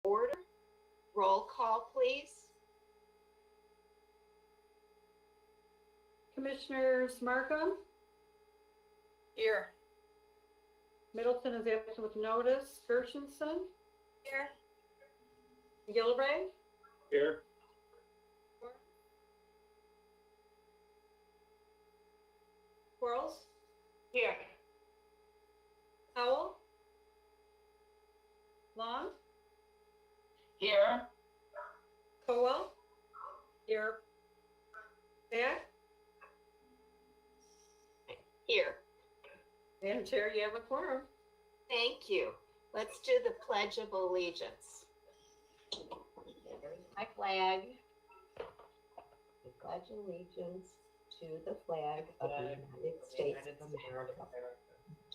order. Roll call, please. Commissioners Markham, Here. Middleton is absent with notice. Gershenson, Here. McGilvray, Here. Quarles, Here. Howell, Long, Here. Cowell, here. Zach, Here. Madam Chair, you have a quorum. Thank you. Let's do the Pledge of Allegiance. There's my flag. We pledge allegiance to the flag of the United States of America,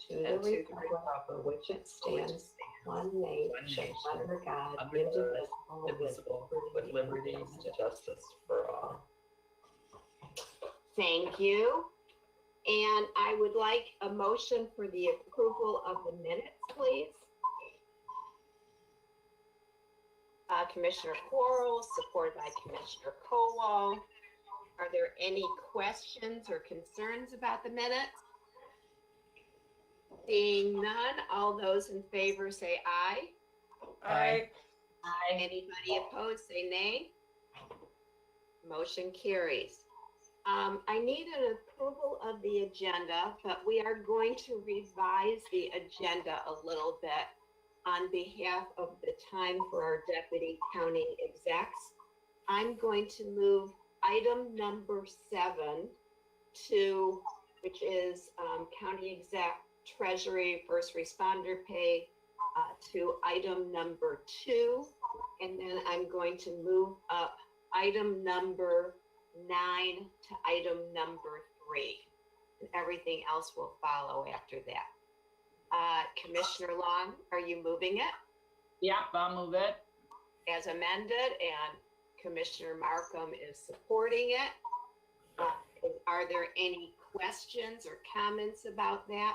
to the republic for which it stands, one nation, under God, indivisible, with liberty and justice for all. Thank you. And I would like a motion for the approval of the minutes, please. Commissioner Quarles, supported by Commissioner Cowell. Are there any questions or concerns about the minutes? Seeing none, all those in favor say aye. Aye. Anybody opposed, say nay. Motion carries. I need an approval of the agenda, but we are going to revise the agenda a little bit on behalf of the time for our deputy county execs. I'm going to move item number 7 to, which is county exec treasury first responder pay, to item number 2. And then I'm going to move up item number 9 to item number 3. And everything else will follow after that. Commissioner Long, are you moving it Yep, I'll move it. as amended? And Commissioner Markham is supporting it. Are there any questions or comments about that?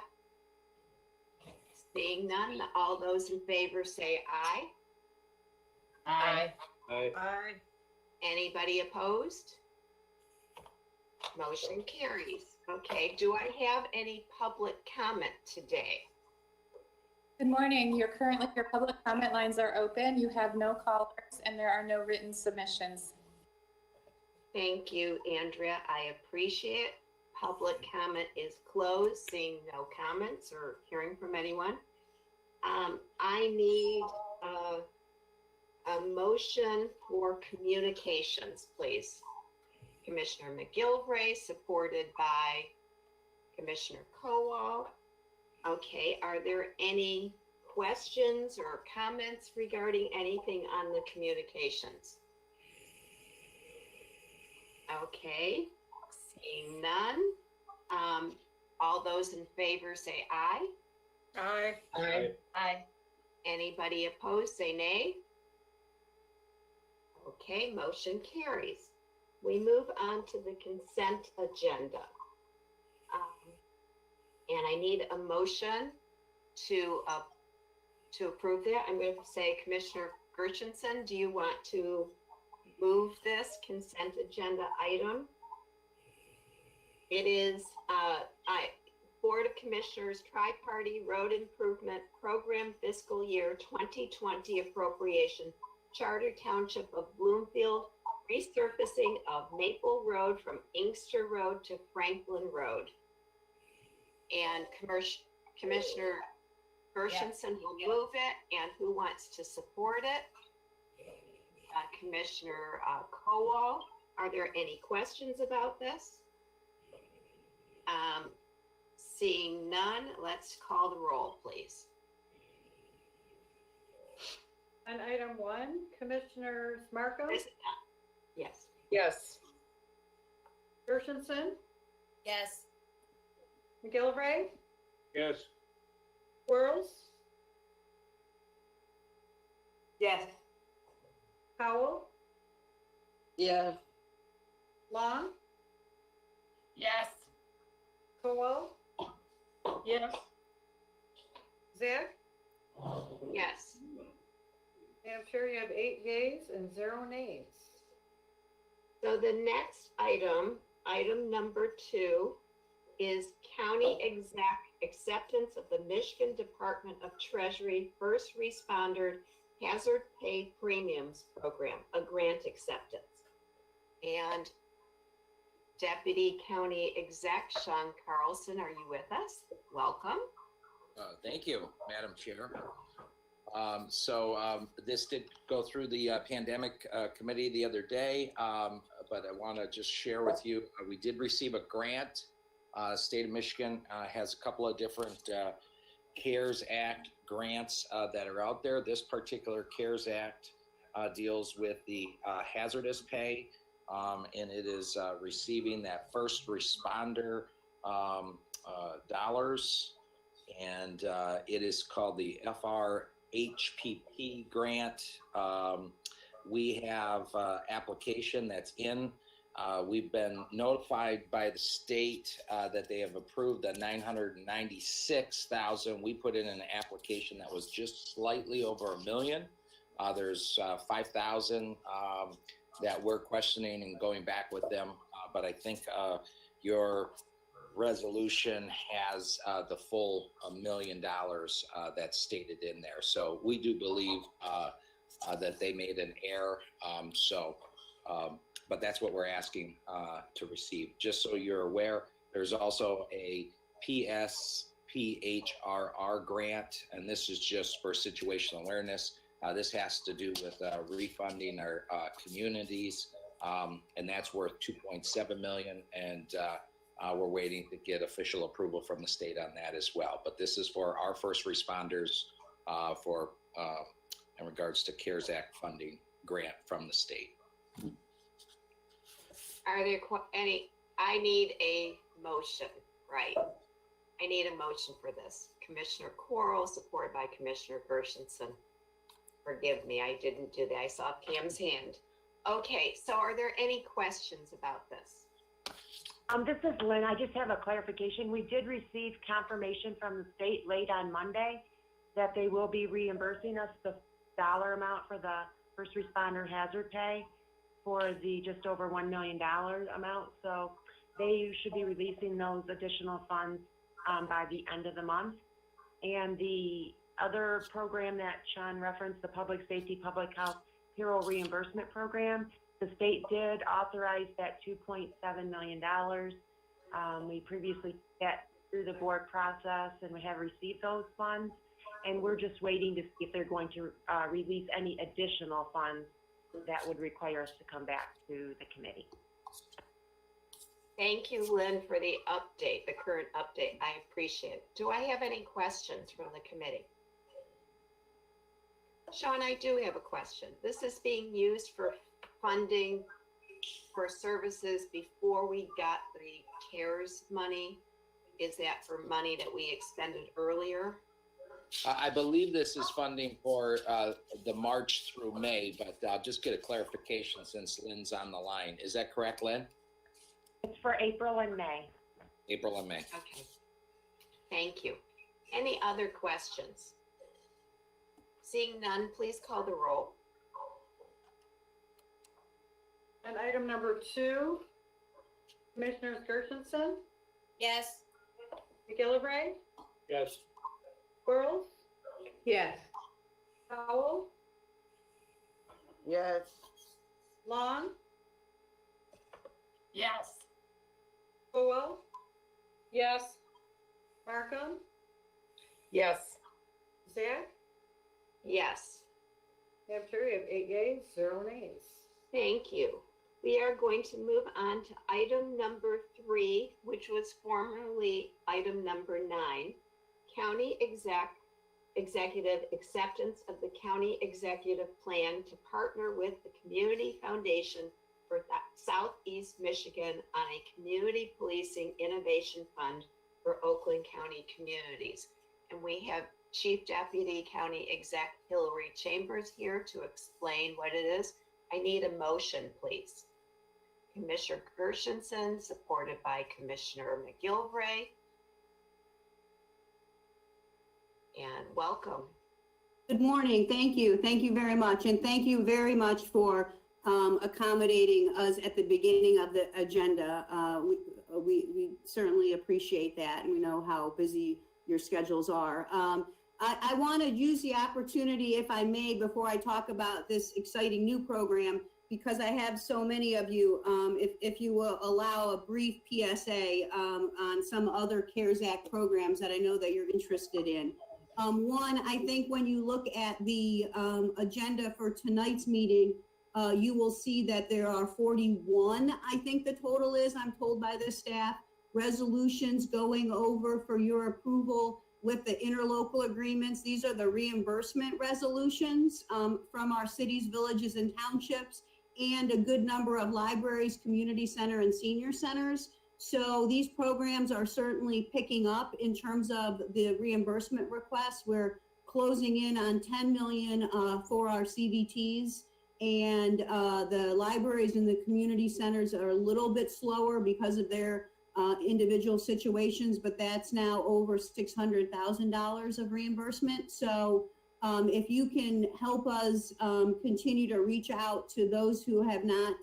Seeing none, all those in favor say aye. Aye. Aye. Aye. Anybody opposed? Motion carries. Okay, do I have any public comment today? Good morning. Your public comment lines are open. You have no callers and there are no written submissions. Thank you, Andrea. I appreciate it. Public comment is closed. Seeing no comments or hearing from anyone. I need a motion for communications, please. Commissioner McGilvray, supported by Commissioner Cowell. Okay, are there any questions or comments regarding anything on the communications? Okay, seeing none. All those in favor say aye. Aye. Aye. Aye. Anybody opposed, say nay. Okay, motion carries. We move on to the consent agenda. And I need a motion to approve that. I'm going to say, Commissioner Gershenson, do you want to move this consent agenda item? It is Board of Commissioners Tri-Party Road Improvement Program Fiscal Year 2020 Appropriation, Charter Township of Bloomfield, resurfacing of Maple Road from Inkster Road to Franklin Road. And Commissioner Gershenson will move it, and who wants to support it? Commissioner Cowell, are there any questions about this? Seeing none, let's call the roll, please. On item 1, Commissioners Markham, Yes. Yes. Gershenson, Yes. McGilvray, Yes. Quarles, Yes. Howell, Yes. Long, Yes. Cowell, Yes. Zach, Yes. Madam Chair, you have 8 yeas and 0 nays. So the next item, item number 2, is county acceptance of the Michigan Department of Treasury First Responder Hazard Pay Premiums Program, a grant acceptance. And Deputy County Exec Sean Carlson, are you with us? Welcome. Thank you, Madam Chair. This did go through the pandemic committee the other day, but I want to just share with you, we did receive a grant. State of Michigan has a couple of different CARES Act grants that are out there. This particular CARES Act deals with the hazardous pay, and it is receiving that first responder dollars, and it is called the FRHPP grant. We have application that's in. We've been notified by the state that they have approved the $996,000. We put in an application that was just slightly over $1 million. There's 5,000 that we're questioning and going back with them. But I think your resolution has the full $1 million that's stated in there. So we do believe that they made an error. But that's what we're asking to receive. Just so you're aware, there's also a PSPHRR grant, and this is just for situational awareness. This has to do with refunding our communities, and that's worth $2.7 million, and we're waiting to get official approval from the state on that as well. But this is for our first responders in regards to CARES Act funding grant from the state. Are there any, I need a motion, right? I need a motion for this. Commissioner Quarles, supported by Commissioner Gershenson. Forgive me, I didn't do that. I saw Pam's hand. Okay, so are there any questions about this? This is Lynn. I just have a clarification. We did receive confirmation from the state late on Monday that they will be reimbursing us the dollar amount for the first responder hazard pay for the just over $1 million amount. So they should be releasing those additional funds by the end of the month. And the other program that Sean referenced, the Public Safety, Public Health Payroll Reimbursement Program, the state did authorize that $2.7 million. We previously got through the board process and we have received those funds. And we're just waiting to see if they're going to release any additional funds that would require us to come back to the committee. Thank you, Lynn, for the update, the current update. I appreciate it. Do I have any questions from the committee? Sean, I do have a question. This is being used for funding for services before we got the CARES money. Is that for money that we expended earlier? I believe this is funding for the March through May, but I'll just get a clarification since Lynn's on the line. Is that correct, Lynn? It's for April and May. April and May. Okay. Thank you. Any other questions? Seeing none, please call the roll. And item number 2, Commissioners Gershenson, Yes. McGillivray, Yes. Quarles, Yes. Powell, Yes. Long, Yes. Howell. Yes. Markham, Yes. Zach. Yes. Madam Chair, you have 8 yeas, 0 nays. Thank you. We are going to move on to item number 3, which was formerly item number 9, County Executive Acceptance of the County Executive Plan to partner with the Community Foundation for Southeast Michigan on a Community Policing Innovation Fund for Oakland County communities. And we have Chief Deputy County Exec Hillary Chambers here to explain what it is. I need a motion, please. Commissioner Gershenson, supported by Commissioner McGillivray. And welcome. Good morning. Thank you. Thank you very much. And thank you very much for accommodating us at the beginning of the agenda. We certainly appreciate that, and we know how busy your schedules are. I want to use the opportunity, if I may, before I talk about this exciting new program, because I have so many of you, if you will allow a brief PSA on some other CARES Act programs that I know that you're interested in. One, I think when you look at the agenda for tonight's meeting, you will see that there are 41, I think the total is, I'm told by the staff, resolutions going over for your approval with the interlocal agreements. These are the reimbursement resolutions from our cities, villages, and townships, and a good number of libraries, community center, and senior centers. So these programs are certainly picking up in terms of the reimbursement requests. We're closing in on 10 million for our CVTs, and the libraries and the community centers are a little bit slower because of their individual situations, but that's now over $600,000 of reimbursement. So if you can help us continue to reach out to those who have not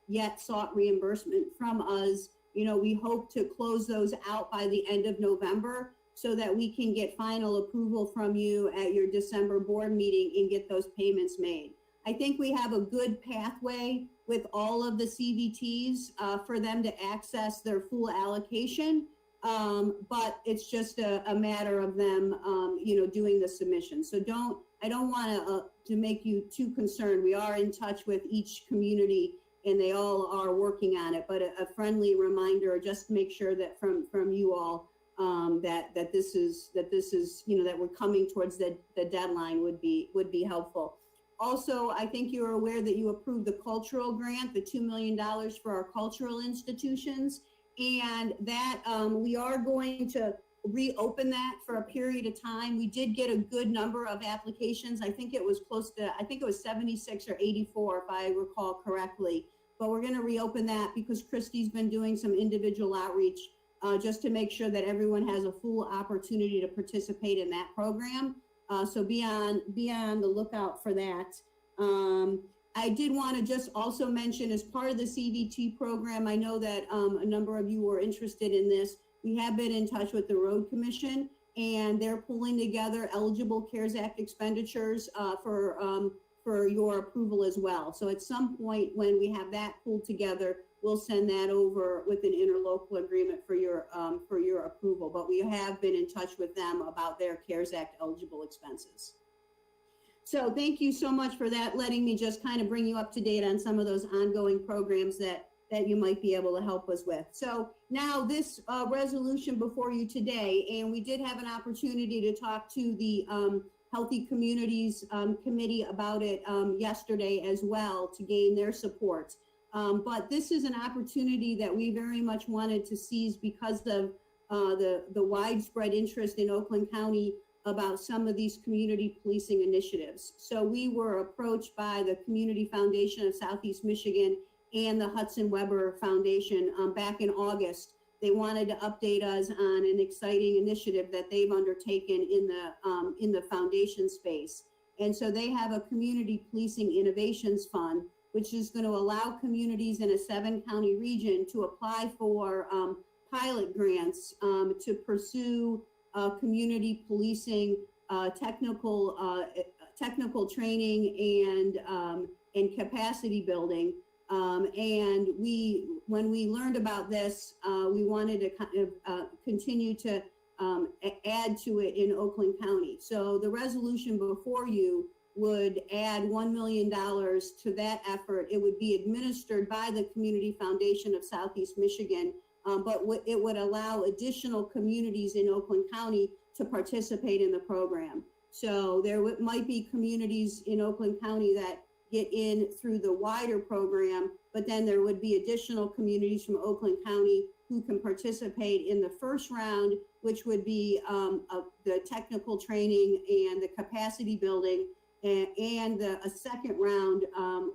yet sought reimbursement from us, you know, we hope to close those out by the end of November so that we can get final approval from you at your December board meeting and get those payments made. I think we have a good pathway with all of the CVTs for them to access their full allocation, but it's just a matter of them, you know, doing the submission. So I don't want to make you too concerned. We are in touch with each community, and they all are working on it. But a friendly reminder, just to make sure that from you all, that this is you know, that we're coming towards the deadline would be helpful. Also, I think you're aware that you approved the cultural grant, the $2 million for our cultural institutions, and that we are going to reopen that for a period of time. We did get a good number of applications. I think it was close to, I think it was 76 or 84, if I recall correctly. But we're going to reopen that because Christy's been doing some individual outreach just to make sure that everyone has a full opportunity to participate in that program. So be on the lookout for that. I did want to just also mention, as part of the CVT program, I know that a number of you were interested in this. We have been in touch with the Road Commission, and they're pulling together eligible CARES Act expenditures for your approval as well. So at some point when we have that pulled together, we'll send that over with an interlocal agreement for your approval. But we have been in touch with them about their CARES Act eligible expenses. So thank you so much for that, letting me just kind of bring you up to date on some of those ongoing programs that you might be able to help us with. So now this resolution before you today, and we did have an opportunity to talk to the Healthy Communities Committee about it yesterday as well to gain their support. But this is an opportunity that we very much wanted to seize because of the widespread interest in Oakland County about some of these community policing initiatives. So we were approached by the Community Foundation of Southeast Michigan and the Hudson Weber Foundation back in August. They wanted to update us on an exciting initiative that they've undertaken in the foundation space. And so they have a Community Policing Innovations Fund, which is going to allow communities in a 7-county region to apply for pilot grants to pursue community policing, technical training, and capacity building. And when we learned about this, we wanted to kind of continue to add to it in Oakland County. So the resolution before you would add $1 million to that effort. It would be administered by the Community Foundation of Southeast Michigan, but it would allow additional communities in Oakland County to participate in the program. So there might be communities in Oakland County that get in through the wider program, but then there would be additional communities from Oakland County who can participate in the first round, which would be the technical training and the capacity building, and a second round,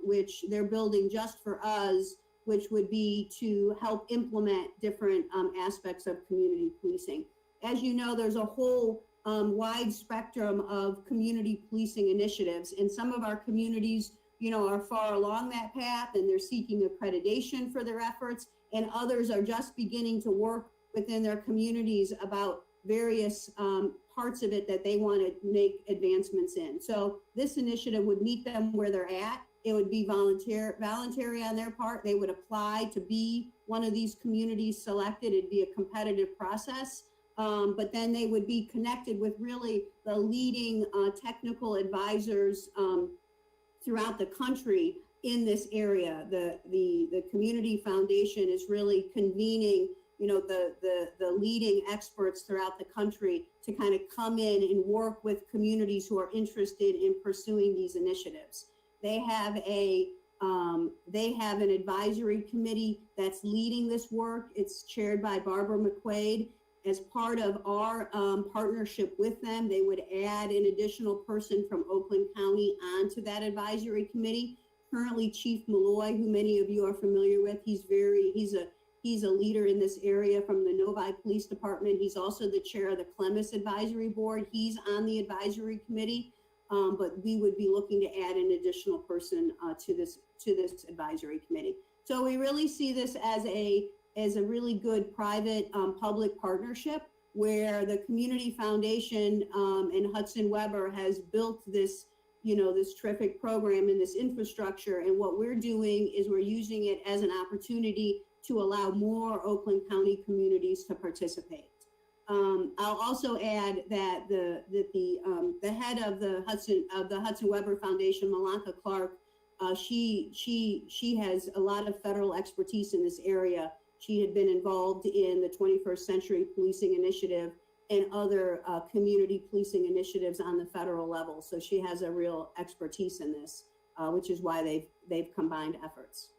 which they're building just for us, which would be to help implement different aspects of community policing. As you know, there's a whole wide spectrum of community policing initiatives. And some of our communities, you know, are far along that path and they're seeking accreditation for their efforts. And others are just beginning to work within their communities about various parts of it that they want to make advancements in. So this initiative would meet them where they're at. It would be voluntary on their part. They would apply to be one of these communities selected. It'd be a competitive process. But then they would be connected with really the leading technical advisors throughout the country in this area. The Community Foundation is really convening, you know, the leading experts throughout the country to kind of come in and work with communities who are interested in pursuing these initiatives. They have an advisory committee that's leading this work. It's chaired by Barbara McQuaid. As part of our partnership with them, they would add an additional person from Oakland County onto that advisory committee. Currently, Chief Malloy, who many of you are familiar with, he's a leader in this area from the Novi Police Department. He's also the chair of the Clemis Advisory Board. He's on the advisory committee, but we would be looking to add an additional person to this advisory committee. So we really see this as a really good private public partnership where the Community Foundation and Hudson Weber has built this, you know, this terrific program and this infrastructure. And what we're doing is we're using it as an opportunity to allow more Oakland County communities to participate. I'll also add that the head of the Hudson Weber Foundation, Malanka Clark, she has a lot of federal expertise in this area. She had been involved in the 21st Century Policing Initiative and other community policing initiatives on the federal level. So she has a real expertise in this, which is why they've combined efforts.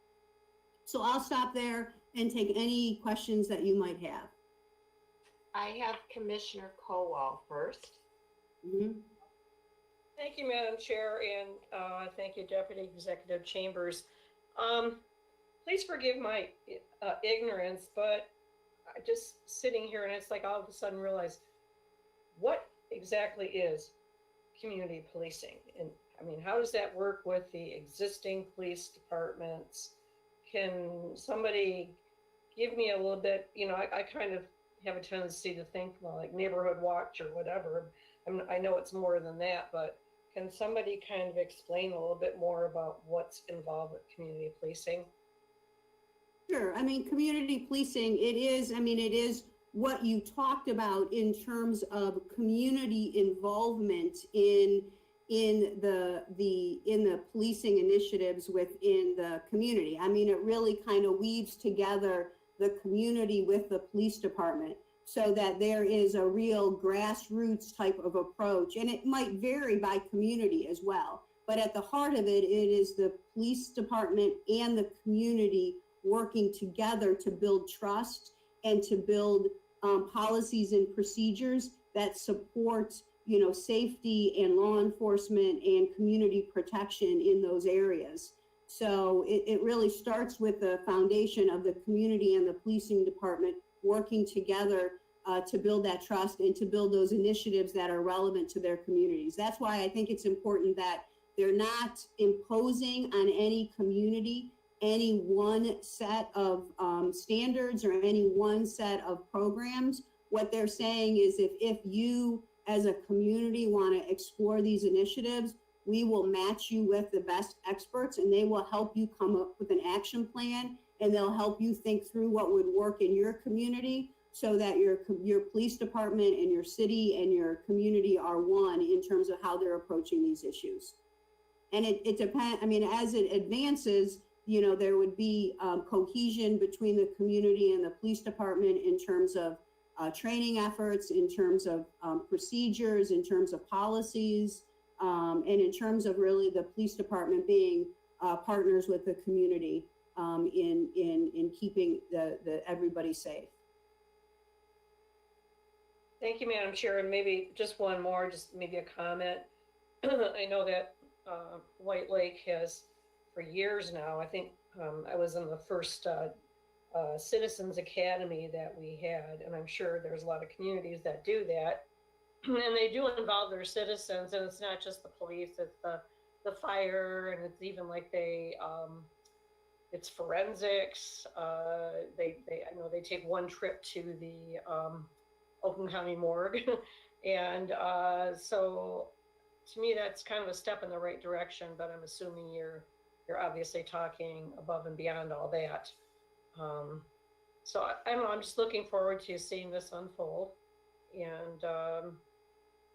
So I'll stop there and take any questions that you might have. I have Commissioner Colwell first. Mm-hmm. Thank you, Madam Chair, and thank you, Deputy Executive Chambers. Please forgive my ignorance, but I just sitting here and it's like all of a sudden realize what exactly is community policing? And I mean, how does that work with the existing police departments? Can somebody give me a little bit, you know, I kind of have a tendency to think, well, like neighborhood watch or whatever. I know it's more than that, but can somebody kind of explain a little bit more about what's involved with community policing? Sure. I mean, community policing, it is what you talked about in terms of community involvement in the policing initiatives within the community. I mean, it really kind of weaves together the community with the police department so that there is a real grassroots type of approach. And it might vary by community as well. But at the heart of it, it is the police department and the community working together to build trust and to build policies and procedures that support, you know, safety and law enforcement and community protection in those areas. So it really starts with the foundation of the community and the policing department working together to build that trust and to build those initiatives that are relevant to their communities. That's why I think it's important that they're not imposing on any community any one set of standards or any one set of programs. What they're saying is if you as a community want to explore these initiatives, we will match you with the best experts and they will help you come up with an action plan and they'll help you think through what would work in your community so that your police department and your city and your community are one in terms of how they're approaching these issues. And it depends, I mean, as it advances, you know, there would be cohesion between the community and the police department in terms of training efforts, in terms of procedures, in terms of policies, and in terms of really the police department being partners with the community in keeping the everybody safe. Thank you, Madam Chair. And maybe just one more, just maybe a comment. I know that White Lake has for years now, I think I was in the first Citizens Academy that we had, and I'm sure there's a lot of communities that do that. and they do involve their citizens, and it's not just the police, it's the fire, and it's even like it's forensics. I know they take one trip to the Oakland County morgue, and so to me that's kind of a step in the right direction. But I'm assuming you're obviously talking above and beyond all that. So I don't know. I'm just looking forward to seeing this unfold, and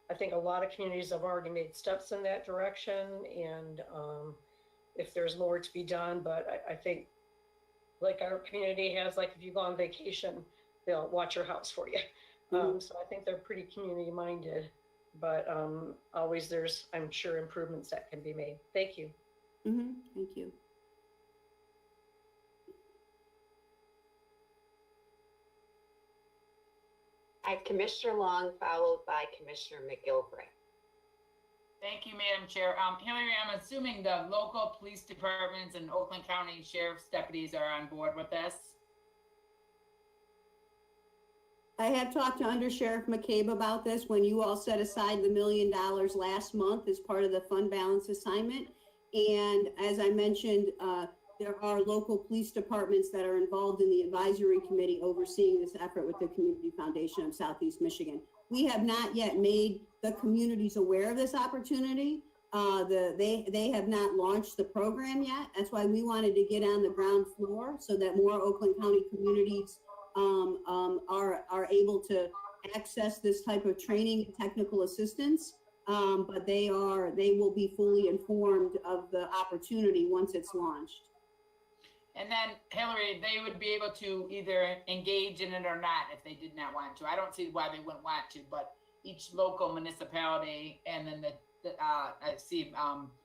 I think a lot of communities have already made steps in that direction, and if there's more to be done, but I think like our community has, like if you go on vacation, they'll watch your house for you. So I think they're pretty community minded, but always there's, I'm sure, improvements that can be made. Thank you. Thank you. I have Commissioner Long, followed by Commissioner McGilvray. Thank you, Madam Chair. Hillary, I'm assuming the local police departments and Oakland County Sheriff's deputies are on board with this? I have talked to Under Sheriff McCabe about this when you all set aside the $1 million last month as part of the fund balance assignment. And as I mentioned, there are local police departments that are involved in the advisory committee overseeing this effort with the Community Foundation of Southeast Michigan. We have not yet made the communities aware of this opportunity. They have not launched the program yet. That's why we wanted to get on the ground floor so that more Oakland County communities are able to access this type of training and technical assistance. But they will be fully informed of the opportunity once it's launched. And then, Hillary, they would be able to either engage in it or not if they did not want to. I don't see why they wouldn't want to, but each local municipality and then I see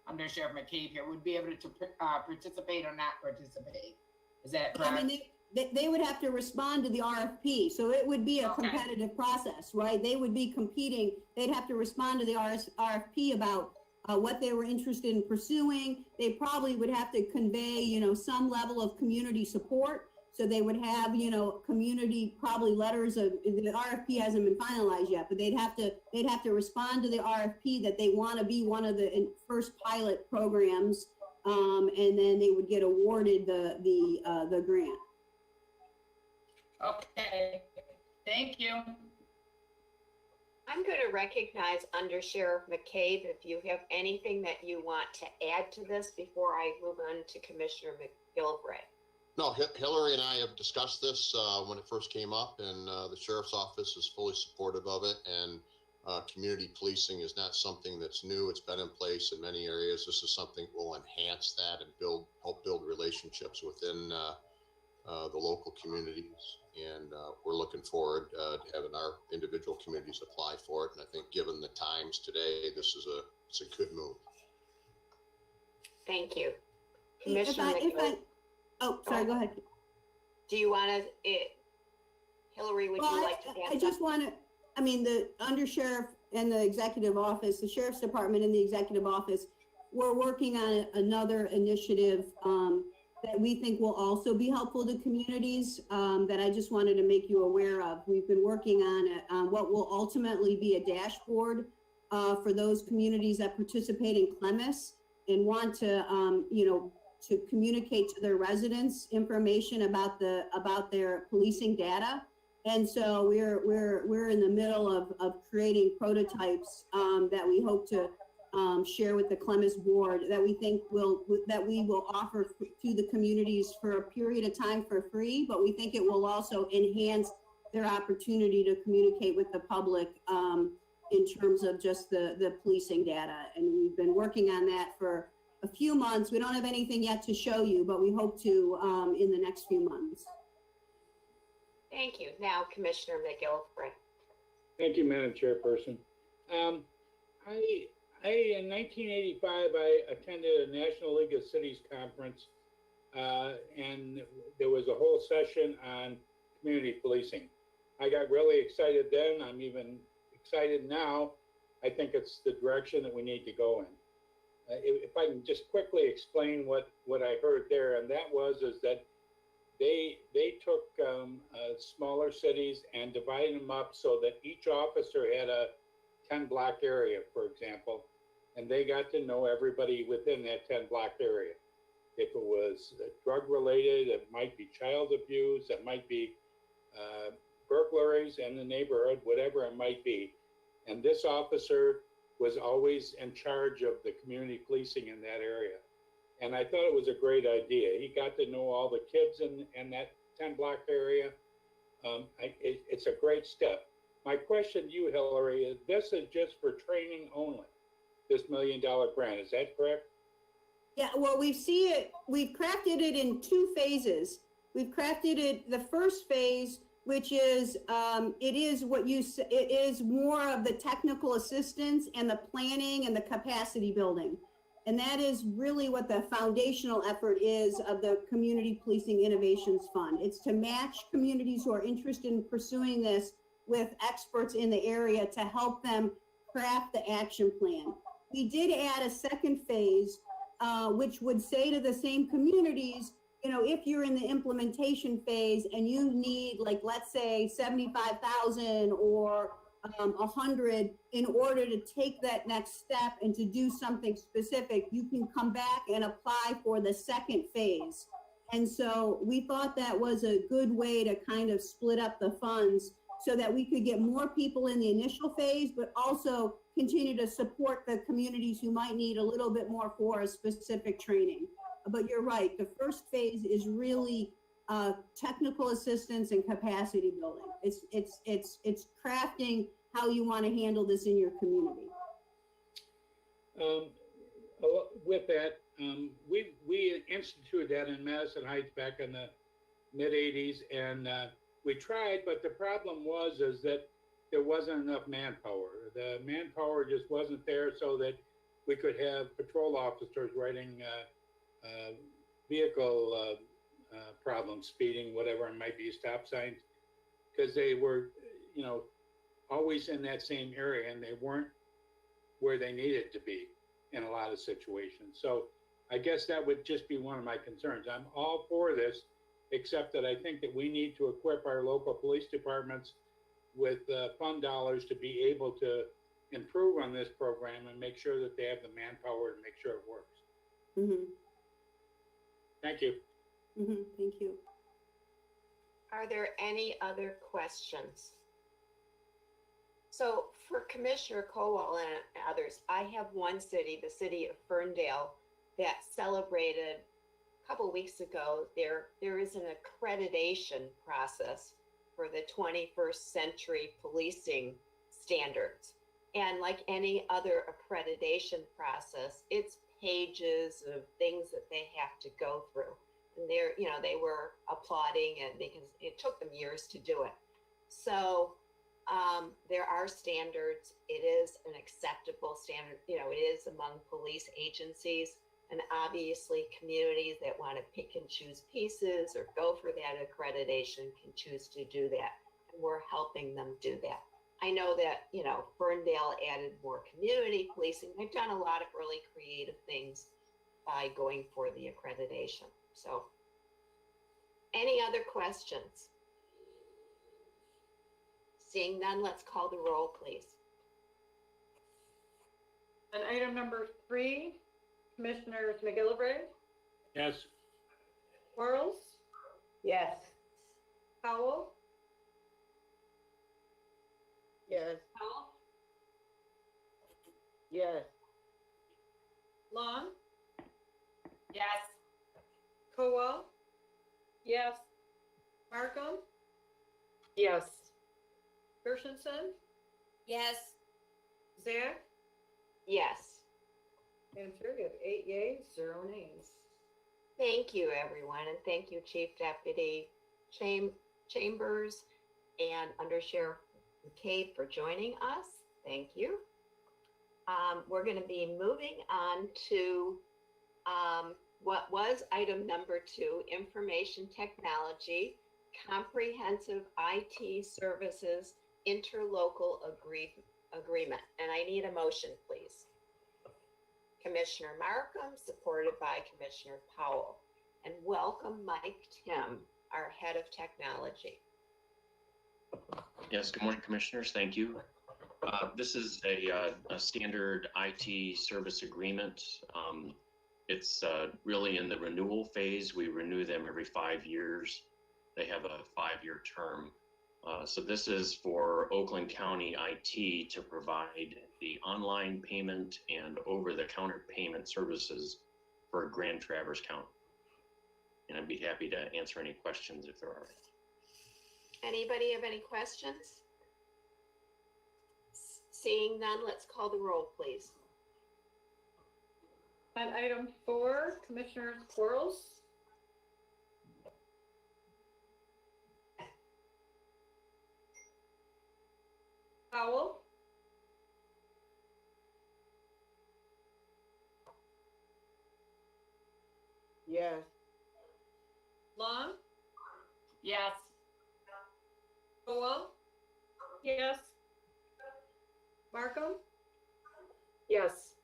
Under Sheriff McCabe here would be able to participate or not participate. Is that correct? I mean, they would have to respond to the RFP. So it would be a competitive process, right? They would be competing. They'd have to respond to the RFP about what they were interested in pursuing. They probably would have to convey, some level of community support. So they would have, community probably letters of, the RFP hasn't been finalized yet, but they'd have to respond to the RFP that they want to be one of the first pilot programs. And then they would get awarded the grant. Okay, thank you. I'm going to recognize Under Sheriff McCabe if you have anything that you want to add to this before I move on to Commissioner McGilvray. No, Hillary and I have discussed this when it first came up, and the Sheriff's Office is fully supportive of it. And community policing is not something that's new. It's been in place in many areas. This is something that will enhance that and help build relationships within the local communities. And we're looking forward to having our individual communities apply for it. And I think given the times today, it's a good move. Thank you. Commissioner McGilvray. Go ahead. Do you want to, Hillary, would you like to add I just want to, the Under Sheriff and the Executive Office, the Sheriff's Department and the Executive Office, we're working on another initiative that we think will also be helpful to communities that I just wanted to make you aware of. We've been working on what will ultimately be a dashboard for those communities that participate in CLEMIS and want to, to communicate to their residents information about their policing data. And so we're in the middle of creating prototypes that we hope to share with the CLEMIS board that we think we will offer to the communities for a period of time for free, but we think it will also enhance their opportunity to communicate with the public in terms of just the policing data. And we've been working on that for a few months. We don't have anything yet to show you, but we hope to in the next few months. Thank you. Now, Commissioner McGilvray. Thank you, Madam Chairperson. In 1985, I attended a National League of Cities conference, and there was a whole session on community policing. I got really excited then. I'm even excited now. I think it's the direction that we need to go in. If I can just quickly explain what I heard there, and that is that they took smaller cities and divided them up so that each officer had a 10-block area, for example, and they got to know everybody within that 10-block area. If it was drug-related, it might be child abuse, it might be burglaries in the neighborhood, whatever it might be. And this officer was always in charge of the community policing in that area. And I thought it was a great idea. He got to know all the kids in that 10-block area. It's a great step. My question to you, Hillary, is this is just for training only, this $1 million grant, is that correct? Yeah, well, we've crafted it in 2 phases. We've crafted it, the first phase, which is, it is more of the technical assistance and the planning and the capacity building. And that is really what the foundational effort is of the Community Policing Innovations Fund. It's to match communities who are interested in pursuing this with experts in the area to help them craft the action plan. We did add a second phase, which would say to the same communities, you know, if you're in the implementation phase and you need, like, let's say 75,000 or 100 in order to take that next step and to do something specific, you can come back and apply for the second phase. And so we thought that was a good way to kind of split up the funds so that we could get more people in the initial phase, but also continue to support the communities who might need a little bit more for a specific training. But you're right, the first phase is really technical assistance and capacity building. It's crafting how you want to handle this in your community. With that, we instituted that in Madison Heights back in the mid-'80s, and we tried, but the problem is that there wasn't enough manpower. The manpower just wasn't there so that we could have patrol officers writing vehicle problems, speeding, whatever it might be, stop signs, because they were, you know, always in that same area and they weren't where they needed to be in a lot of situations. So I guess that would just be one of my concerns. I'm all for this, except that I think that we need to equip our local police departments with fund dollars to be able to improve on this program and make sure that they have the manpower to make sure it works. Mm-hmm. Thank you. Mm-hmm. Thank you. Are there any other questions? So for Commissioner Kowal and others, I have one city, the city of Ferndale, that celebrated a couple weeks ago. There is an accreditation process for the 21st century policing standards. And like any other accreditation process, it's pages of things that they have to go through. And they were applauding it because it took them years to do it. So there are standards. It is an acceptable standard. You know, it is among police agencies, and obviously communities that want to pick and choose pieces or go for that accreditation can choose to do that. And we're helping them do that. I know that, you know, Ferndale added more community policing. They've done a lot of really creative things by going for the accreditation. So any other questions? Seeing none, let's call the roll, please. On item number 3, Commissioners McGillivray, Yes. Quarles, Yes. Powell, Yes. Powell, Yes. Long, Yes. Kowal, yes, Markham, Yes. Gershenson, Yes. Zach, Yes. and Chair, we have 8 yeas, 0 nays. Thank you, everyone, and thank you, Chief Deputy Chambers and Under Sheriff McCabe for joining us. Thank you. We're going to be moving on to what was item number 2, information technology, comprehensive IT services, interlocal agreement. And I need a motion, please. Commissioner Markham, supported by Commissioner Powell. And welcome Mike Tim, our head of technology. Yes, good morning, commissioners. Thank you. This is a standard IT service agreement. It's really in the renewal phase. We renew them every 5 years. They have a 5-year term. So this is for Oakland County IT to provide the online payment and over-the-counter payment services for Grand Traverse County. And I'd be happy to answer any questions if there are. Anybody have any questions? Seeing none, let's call the roll, please. On item 4, Commissioner Quarles? Powell? Yes. Long? Yes. Howell? Yes. Markham? Yes.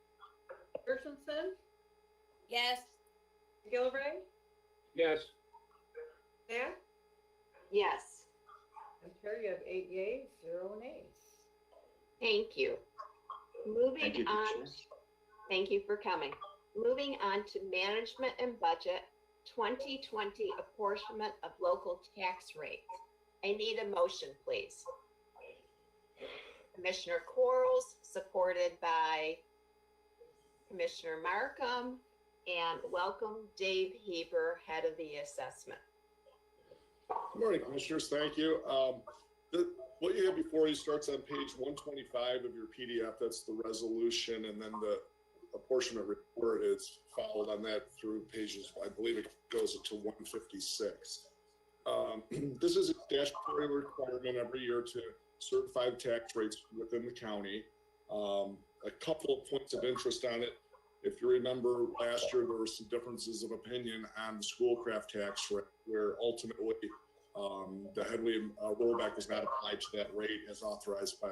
Christensen? Yes. Gilray? Yes. Dan? Yes, And Chair, you have 8 yeas, 0 nays. thank you. Thank Moving you, on, Commissioners. thank you for coming. Moving on to management and budget, 2020 apportionment of local tax rates. I need a motion, please. Commissioner Quarles, supported by Commissioner Markham, and welcome Dave Heber, head of the assessment. Good morning, Commissioners. Thank you. What you have before you starts on page 125 of your PDF. That's the resolution, and then the apportionment report is followed on that through pages, I believe it goes to 156. This is a statutory requirement every year to certify the tax rates within the county. A couple of points of interest on it. If you remember last year, there were some differences of opinion on the Schoolcraft tax rate, where ultimately the headway rollback was not applied to that rate as authorized by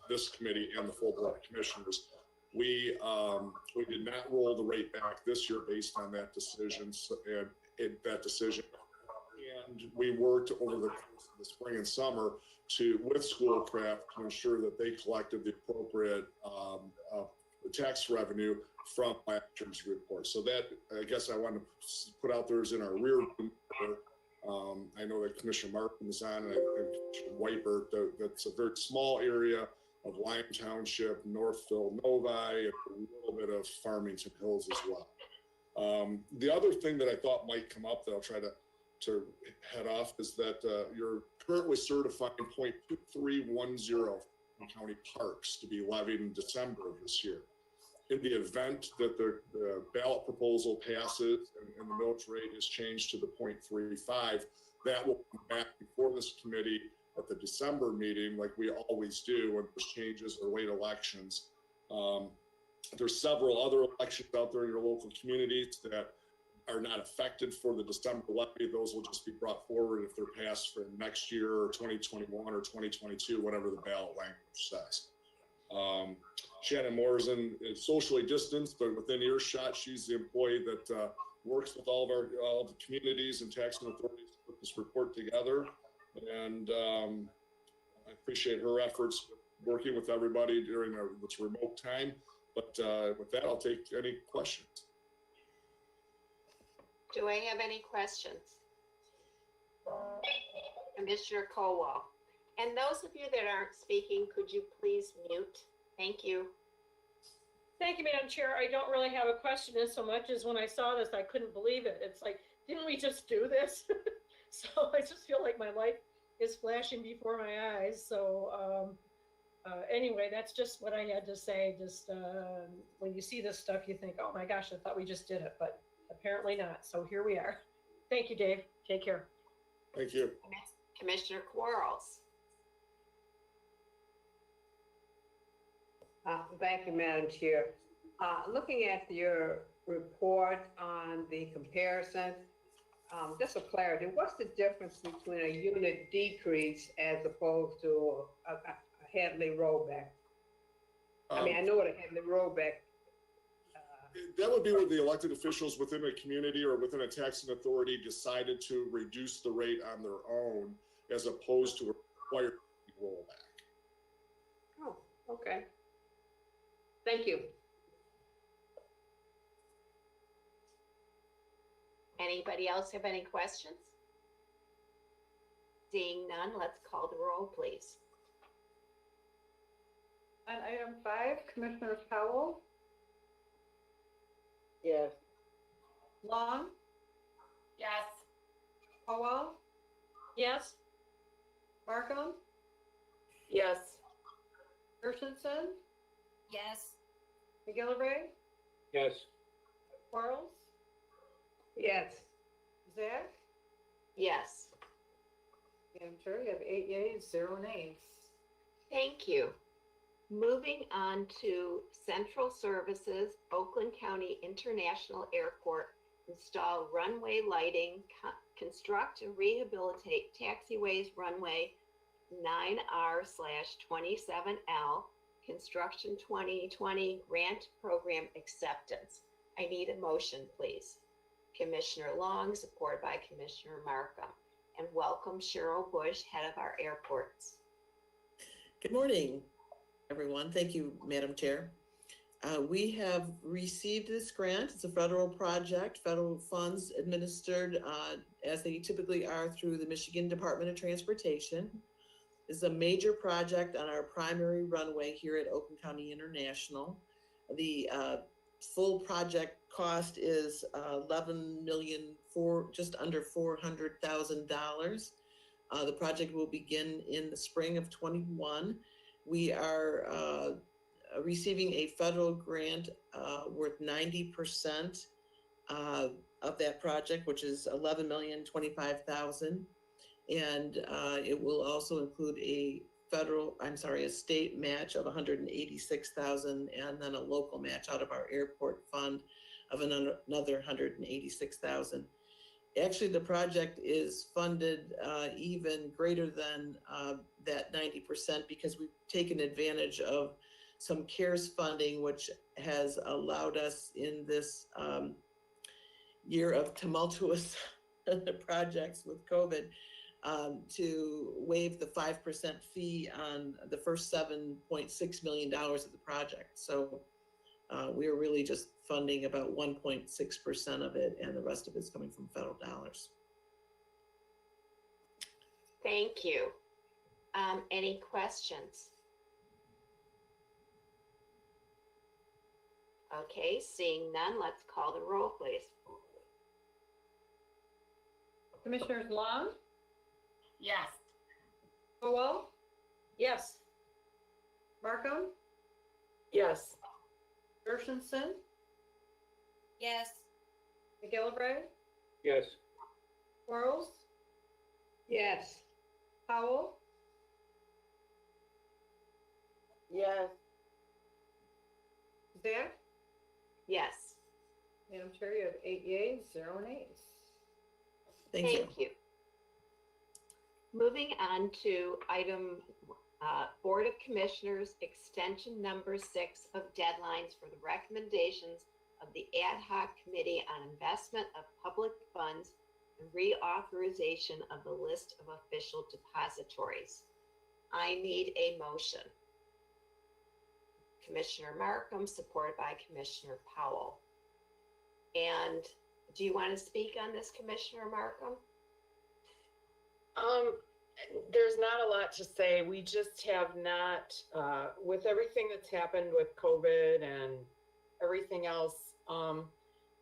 this committee and the full board of commissioners. We did not roll the rate back this year based on that decision, and we worked over the course of the spring and summer with Schoolcraft to ensure that they collected the appropriate tax revenue from last year's report. So that, I guess I want to put out there is in our rear view mirror. I know that Commissioner Martin is on and Commissioner Whitebird. That's a very small area of Lyon Township, Northville, Novi, and a little bit of Farmington Hills as well. The other thing that I thought might come up that I'll try to head off is that you're currently certifying 0.2310 from county parks to be levied in December of this year. In the event that the ballot proposal passes and the millage rate is changed to the 0.35, that will come back before this committee at the December meeting, like we always do when there's changes or late elections. There's several other elections out there in your local communities that are not affected for the December levy. Those will just be brought forward if they're passed for next year or 2021 or 2022, whatever the ballot language says. Shannon Morrison is socially distanced, but within earshot. She's the employee that works with all the communities and taxing authorities to put this report together. And I appreciate her efforts working with everybody during this remote time. But with that, I'll take any questions. Do I have any questions? Commissioner Colwell. And those of you that aren't speaking, could you please mute? Thank you. Thank you, Madam Chair. I don't really have a question in so much as when I saw this, I couldn't believe it. It's like, didn't we just do this? So I just feel like my life is flashing before my eyes. So anyway, that's just what I had to say. Just when you see this stuff, you think, oh my gosh, I thought we just did it, but apparently not. So here we are. Thank you, Dave. Take care. Thank you. Commissioner Quarles. Thank you, Madam Chair. Looking at your report on the comparison, just for clarity, what's the difference between a unit decrease as opposed to a Headley rollback? I mean, I know what a Headley rollback. That would be where the elected officials within a community or within a taxing authority decided to reduce the rate on their own as opposed to a required rollback. Oh, Okay. Thank you. Anybody else have any questions? Seeing none, let's call the roll, please. On item 5, Commissioner Powell, Yes. Long, Yes. Howell, Yes? Markham, Yes. Gershenson, Yes. McGillivray, Yes. Quarles, Yes. Zach. Yes, Madam Chair, you have 8 yeas, 0 nays. thank you. Moving on to Central Services, Oakland County International Airport, install runway lighting, construct and rehabilitate taxiways runway 9R/27L, construction 2020 grant program acceptance. I need a motion, please. Commissioner Long, supported by Commissioner Markham. And welcome Cheryl Bush, head of our airports. Good morning, everyone. Thank you, Madam Chair. We have received this grant. It's a federal project, federal funds administered as they typically are through the Michigan Department of Transportation. This is a major project on our primary runway here at Oakland County International. The full project cost is $11 million just under $400,000. The project will begin in the spring of 21. We are receiving a federal grant worth 90% of that project, which is $11,025,000. And it will also include a state match of $186,000 and then a local match out of our airport fund of another $186,000. Actually, the project is funded even greater than that 90% because we've taken advantage of some CARES funding, which has allowed us in this year of tumultuous projects with COVID to waive the 5% fee on the first $7.6 million of the project. So we are really just funding about 1.6% of it, and the rest of it's coming from federal dollars. Thank you. Any questions? Okay, seeing none, let's call the roll, please. Commissioners Long, Yes. Howell, Yes. Markham, Yes. Gershenson, Yes. McGillivray, Yes. Quarles, Yes. Howell, Yes. Zach. Yes, Madam Chair, you have 8 yeas, 0 nays. Thank you. thank you. Moving on to item Board of Commissioners Extension number 6 of deadlines for the recommendations of the Ad hoc Committee on Investment of Public Funds and reauthorization of the list of official depositories. I need a motion. Commissioner Markham, supported by Commissioner Powell. And do you want to speak on this, Commissioner Markham? There's not a lot to say. We just have not, with everything that's happened with COVID and everything else,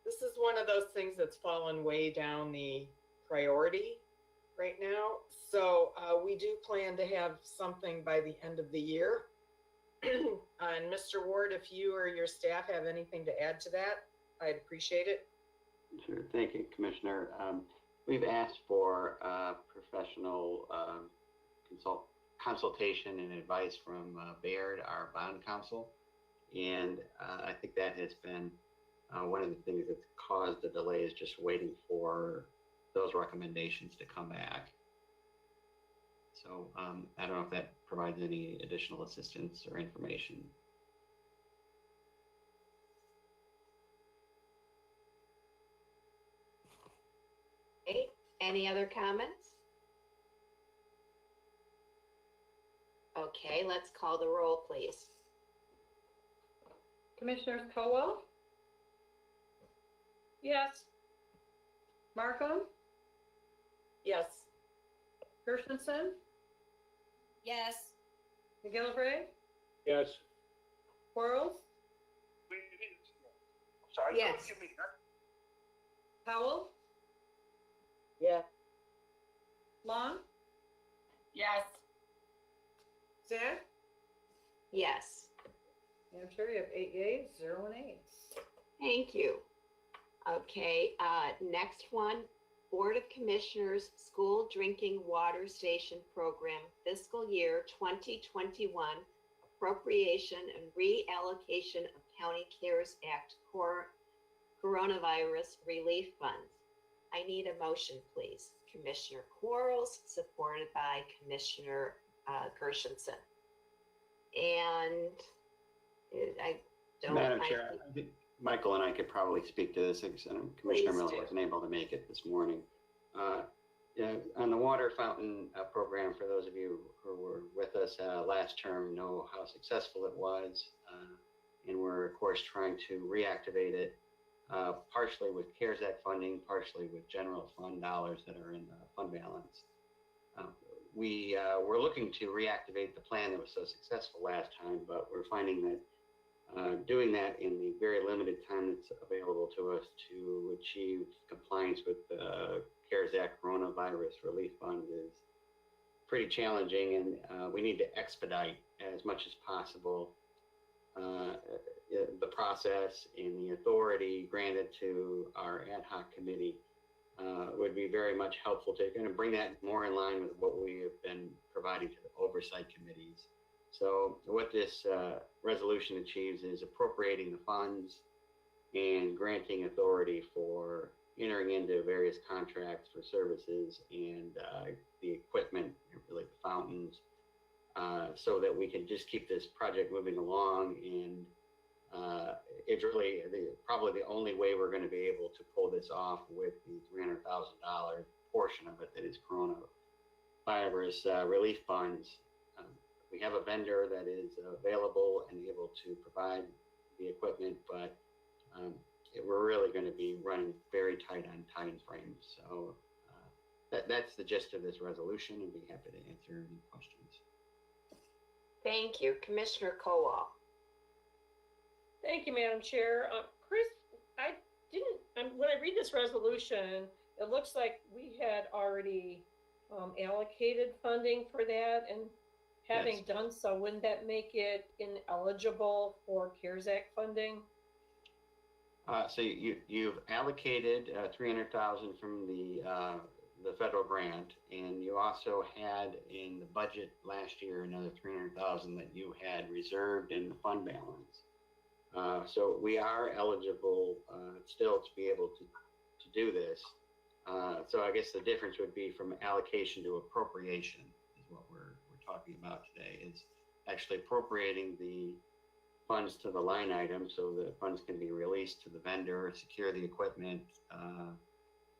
this is one of those things that's fallen way down the priority right now. So we do plan to have something by the end of the year. And Mr. Ward, if you or your staff have anything to add to that, I'd appreciate it. Sure. Thank you, Commissioner. We've asked for professional consultation and advice from Baird, our bond counsel. And I think that has been one of the things that's caused the delay is just waiting for those recommendations to come back. So I don't know if that provides any additional assistance or information. Okay, any other comments? Okay, let's call the roll, please. Commissioners Colwell, Yes. Markham, Yes. Kirshenson, Yes. McGillivray, Yes. Quarles, Sorry. Yes. Powell, Yeah. Long, Yes. Zach. Yes. Madam Chair, you have 8 yeas, 0 nays. Thank you. Okay, next one, Board of Commissioners School Drinking Water Station Program Fiscal Year 2021 Appropriation and Reallocation of County CARES Act Coronavirus Relief Funds. I need a motion, please. Commissioner Quarles, supported by Commissioner Gershenson. And I don't. Madam Chair, I think Michael and I could probably speak to this, because Commissioner Please Miller do. wasn't able to make it this morning. Yeah, on the water fountain program, for those of you who were with us last term, know how successful it was. And we're, of course, trying to reactivate it, partially with CARES Act funding, partially with general fund dollars that are in the fund balance. We were looking to reactivate the plan that was so successful last time, but we're finding that doing that in the very limited time that's available to us to achieve compliance with the CARES Act Coronavirus Relief Fund is pretty challenging, and we need to expedite as much as possible the process, and the authority granted to our ad hoc committee would be very much helpful to kind of bring that more in line with what we have been providing to the oversight committees. So what this resolution achieves is appropriating the funds and granting authority for entering into various contracts for services and the equipment, really the fountains, so that we can just keep this project moving along. And it's really probably the only way we're going to be able to pull this off with the $300,000 portion of it that is coronavirus relief funds. We have a vendor that is available and able to provide the equipment, but we're really going to be running very tight on time frames. So that's the gist of this resolution, and be happy to answer any questions. Thank you. Commissioner Kowal. Thank you, Madam Chair. Chris, I didn't, when I read this resolution, it looks like we had already allocated funding for that, and having Yes. done so, wouldn't that make it ineligible for CARES Act funding? So you've allocated $300,000 from the federal grant, and you also had in the budget last year another $300,000 that you had reserved in the fund balance. So we are eligible still to be able to do this. So I guess the difference would be from allocation to appropriation is what we're talking about today, is actually appropriating the funds to the line item so the funds can be released to the vendor, secure the equipment.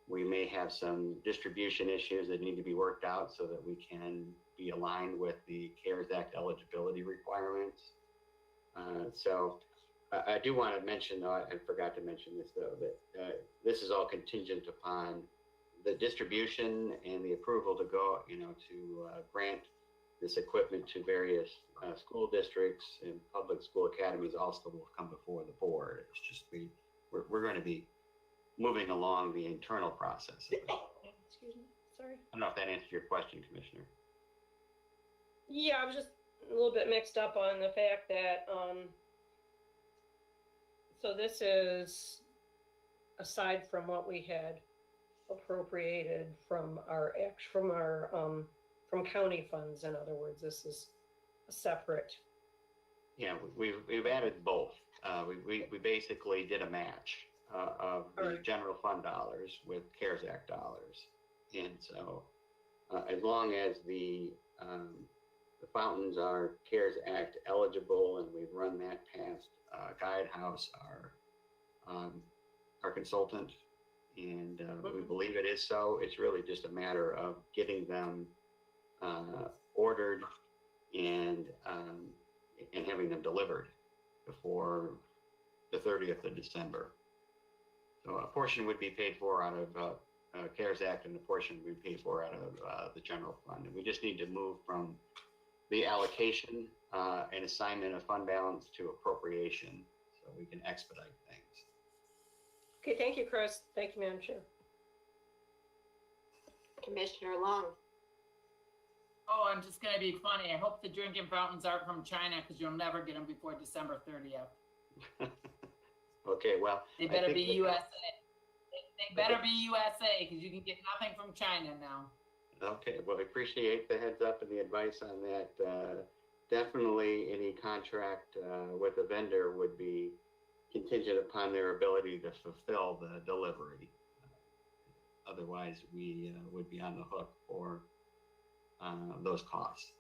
We may have some distribution issues that need to be worked out so that we can be aligned with the CARES Act eligibility requirements. So I do want to mention, though, I forgot to mention this, though, that this is all contingent upon the distribution and the approval to go, to grant this equipment to various school districts and public school academies also will come before the board. It's just we're going to be moving along the internal process. Excuse me, sorry. I don't know if that answered your question, Commissioner. Yeah, I was just a little bit mixed up on the fact that, so this is aside from what we had appropriated from from county funds. In other words, this is a separate. Yeah, we've added both. We basically did a match of the general fund dollars with CARES Act dollars, and so as long as the fountains are CARES Act eligible, and we've run that past Guidehouse, our consultant, and we believe it is so. It's really just a matter of getting them ordered and having them delivered before the 30th of December. So a portion would be paid for out of CARES Act, and a portion would be paid for out of the general fund. And we just need to move from the allocation and assignment of fund balance to appropriation so we can expedite things. Okay, thank you, Chris. Thank you, Madam Chair. Commissioner Long. Oh, I'm just gonna be funny. I hope the drinking fountains aren't from China because you'll never get them before December 30th. Okay, well. They better be USA. They better be USA because you can get nothing from China now. Okay, well, I appreciate the heads up and the advice on that. Definitely any contract with a vendor would be contingent upon their ability to fulfill the delivery. Otherwise, we would be on the hook for those costs.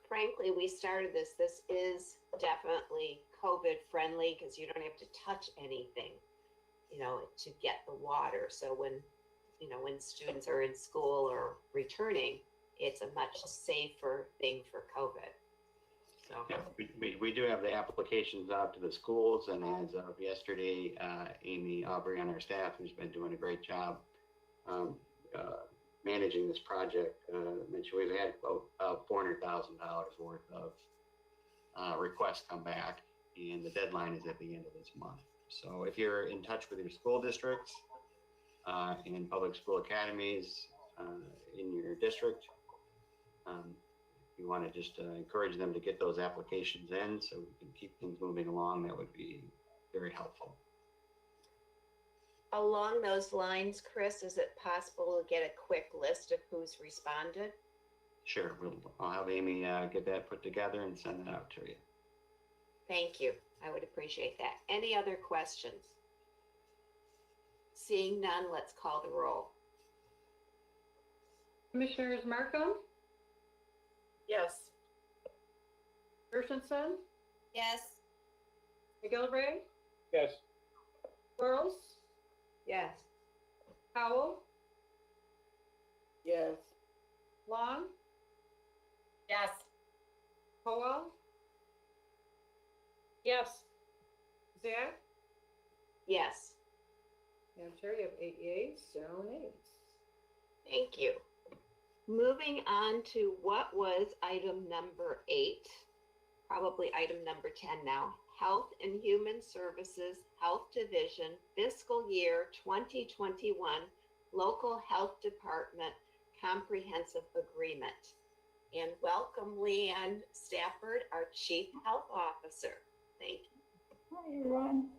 Frankly, we started this. This is definitely COVID friendly because you don't have to touch anything, you know, to get the water. So when, you know, when students are in school or returning, it's a much safer thing for COVID. So Yeah, we do have the applications out to the schools, and as of yesterday, Amy Aubrey on our staff, who's been doing a great job managing this project, mentioned we've had about $400,000 worth of requests come back, and the deadline is at the end of this month. So if you're in touch with your school districts and public school academies in your district, you want to just encourage them to get those applications in so we can keep things moving along, that would be very helpful. along those lines, Chris, is it possible to get a quick list of who's responded? Sure, I'll have Amy get that put together and send it out to you. Thank you. I would appreciate that. Any other questions? Seeing none, let's call the roll. Commissioners Markham, Yes. Gershenson, Yes. McGillivray, Yes. Quarles, Yes. Howell, Yes. Long, Yes. Howell, Yes. Zach. Yes, Madam Chair, you have 8 yeas, 0 nays. thank you. Moving on to what was item number 8, probably item number 10 now. Health and Human Services Health Division Fiscal Year 2021 Local Health Department Comprehensive Agreement. And welcome Leanne Stafford, our Chief Health Officer. Thank you. Hi, everyone.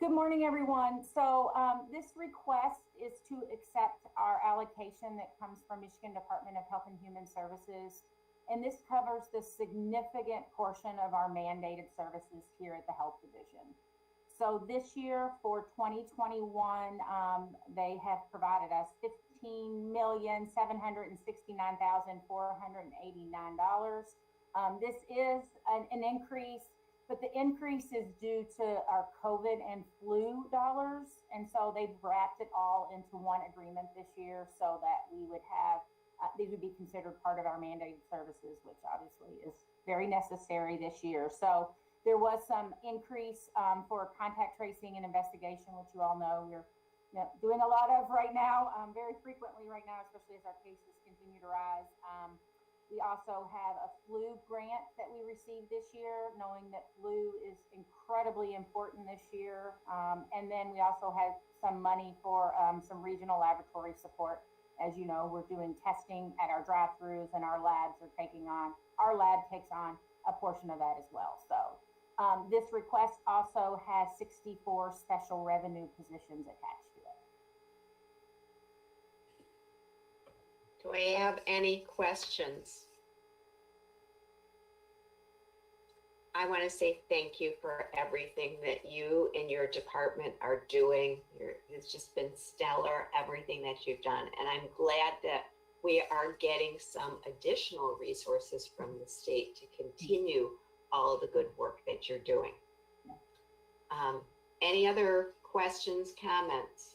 Good morning, everyone. So this request is to accept our allocation that comes from Michigan Department of Health and Human Services. And this covers the significant portion of our mandated services here at the Health Division. So this year for 2021, they have provided us $15,769,489. This is an increase, but the increase is due to our COVID and flu dollars. And so they've wrapped it all into one agreement this year so that we would have, these would be considered part of our mandated services, which obviously is very necessary this year. So there was some increase for contact tracing and investigation, which you all know we're doing a lot of right now, very frequently right now, especially as our cases continue to rise. We also have a flu grant that we received this year, knowing that flu is incredibly important this year. And then we also have some money for some regional laboratory support. As you know, we're doing testing at our drive-throughs, and our lab takes on a portion of that as well. So this request also has 64 special revenue positions attached to it. Do I have any questions? I want to say thank you for everything that you and your department are doing. It's just been stellar, everything that you've done. And I'm glad that we are getting some additional resources from the state to continue all of the good work that you're doing. Any other questions, comments?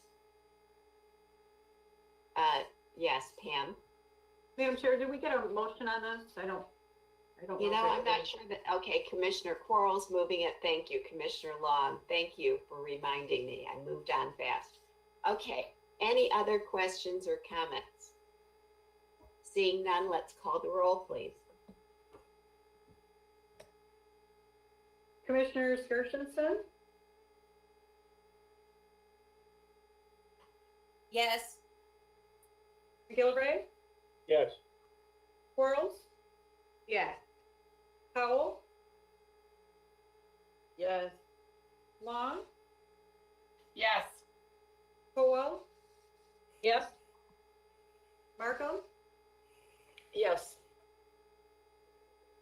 Yes, Pam. Madam Chair, did we get a motion on this? I don't You know. know, if I'm not sure that, okay, Commissioner Quarles moving it. Thank you, Commissioner Long. Thank you for reminding me. I moved on fast. Okay, any other questions or comments? Seeing none, let's call the roll, please. Commissioner Skirchinson, Yes. McGillivray, Yes. Quarles, Yes. Powell, Yes. Long, Yes. Howell, Yes. Markham, Yes.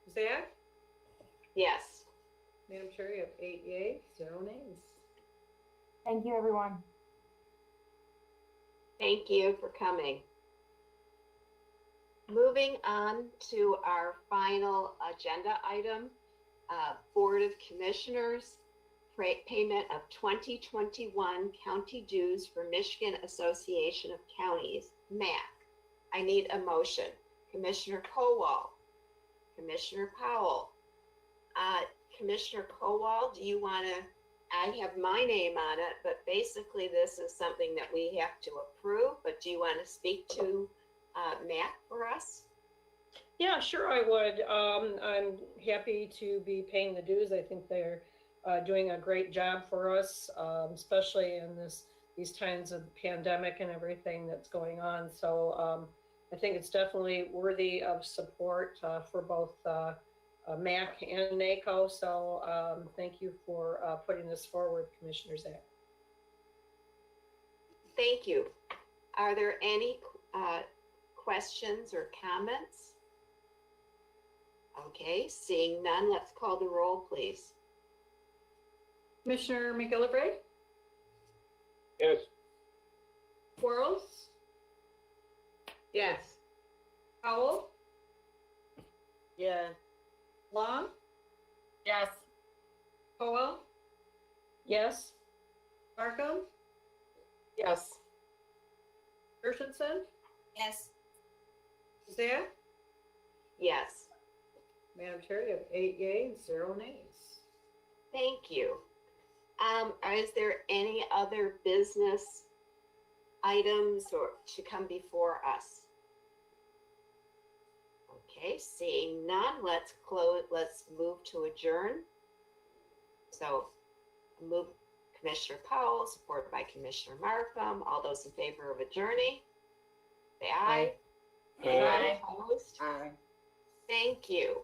Zach. Yes. Madam Chair, you have 8 yeas, 0 nays. Thank you, everyone. Thank you for coming. Moving on to our final agenda item, Board of Commissioners, payment of 2021 county dues for Michigan Association of Counties, MAC. I need a motion. Commissioner Kowal, Commissioner Powell. Commissioner Kowal, do you want to, I have my name on it, but basically this is something that we have to approve, but do you want to speak to Matt for us? Yeah, sure, I would. I'm happy to be paying the dues. I think they're doing a great job for us, especially in these times of pandemic and everything that's going on. So I think it's definitely worthy of support for both MAC and NACO. So thank you for putting this forward, Commissioner Zach. Thank you. Are there any questions or comments? Okay, seeing none, let's call the roll, please. Commissioner McGillivray, Yes. Quarles, Yes. Powell, Yeah. Long, Yes. Howell, Yes. Markham, Yes. Gershenson, Yes. Zach. Yes. Madam Chair, you have 8 yeas, 0 nays. Thank you. Is there any other business items or to come before us? Okay, seeing none, let's move to adjourn. So move Commissioner Powell, supported by Commissioner Markham. All those in favor of adjourning? Say aye. Aye. Anyone Aye. opposed? Aye. Thank you.